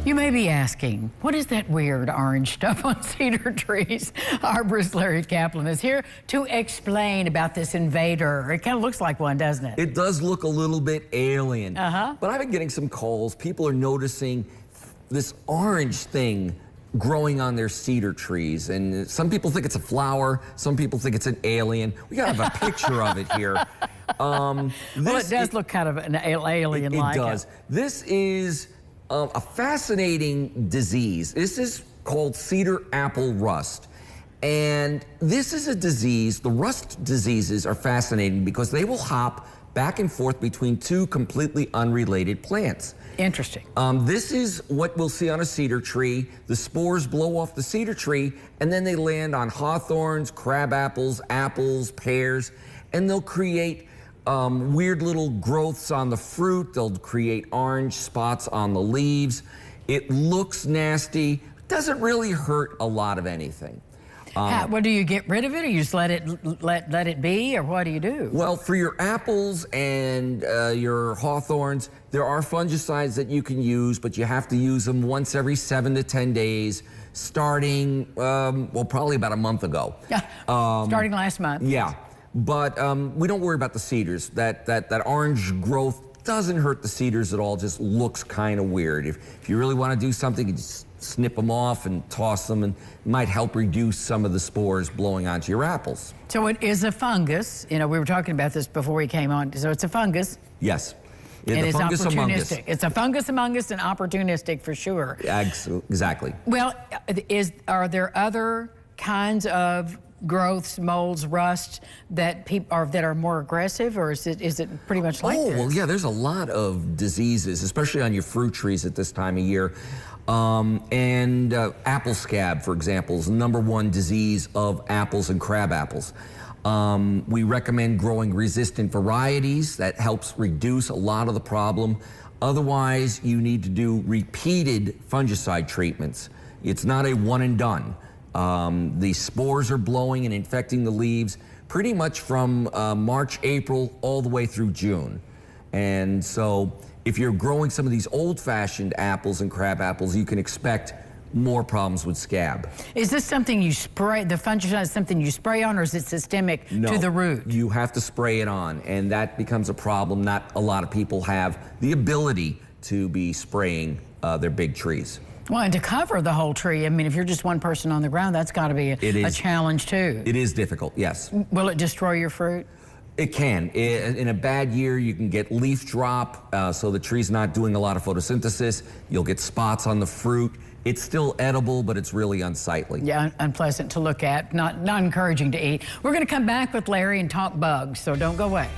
You may be asking, what is that weird orange stuff on cedar trees? Arborist Larry Kaplan is here to explain about this invader. It kind of looks like one, doesn't it? It does look a little bit alien. But I've been getting some calls. People are noticing this orange thing growing on their cedar trees. And some people think it's a flower. Some people think it's an alien. We gotta have a picture of it here. Well, it does look kind of an alien-like. It does. This is a fascinating disease. This is called cedar apple rust. And this is a disease, the rust diseases are fascinating because they will hop back and forth between two completely unrelated plants. Interesting. This is what we'll see on a cedar tree. The spores blow off the cedar tree and then they land on hawthorns, crab apples, pears, and they'll create weird little growths on the fruit. They'll create orange spots on the leaves. It looks nasty. Doesn't really hurt a lot of anything. What do you get rid of it, or you just let it be, or what do you do? Well, for your apples and your hawthorns, there are fungicides that you can use, but you have to use them once every 7 to 10 days, starting, well, probably about a month ago. Starting last month. Yeah, but we don't worry about the cedars. That orange growth doesn't hurt the cedars at all, just looks kind of weird. If you really want to do something, you just snip them off and toss them, and it might help reduce some of the spores blowing onto your apples. So it is a fungus. You know, we were talking about this before we came on. So it's a fungus. Yes. And it's opportunistic. It's a fungus among us and opportunistic for sure. Exactly. Well, are there other kinds of growths, molds, rust that are more aggressive, or is it pretty much like this? Well, yeah, there's a lot of diseases, especially on your fruit trees at this time of year. Apple scab, for example, is the #1 disease of apples and crab apples. We recommend growing resistant varieties. That helps reduce a lot of the problem. Otherwise, you need to do repeated fungicide treatments. It's not a one and done. The spores are blowing and infecting the leaves pretty much from March, April, all the way through June. And so if you're growing some of these old-fashioned apples and crab apples, you can expect more problems with scab. Is this something you spray, the fungicide is something you spray on, or is it systemic to the root? You have to spray it on, and that becomes a problem. Not a lot of people have the ability to be spraying their big trees. Well, and to cover the whole tree, I mean, if you're just one person on the ground, that's got to be a challenge too. It is difficult, yes. Will it destroy your fruit? It can. In a bad year, you can get leaf drop, so the tree's not doing a lot of photosynthesis. You'll get spots on the fruit. It's still edible, but it's really unsightly. Yeah, unpleasant to look at, not encouraging to eat. We're going to come back with Larry and talk bugs, so don't go away.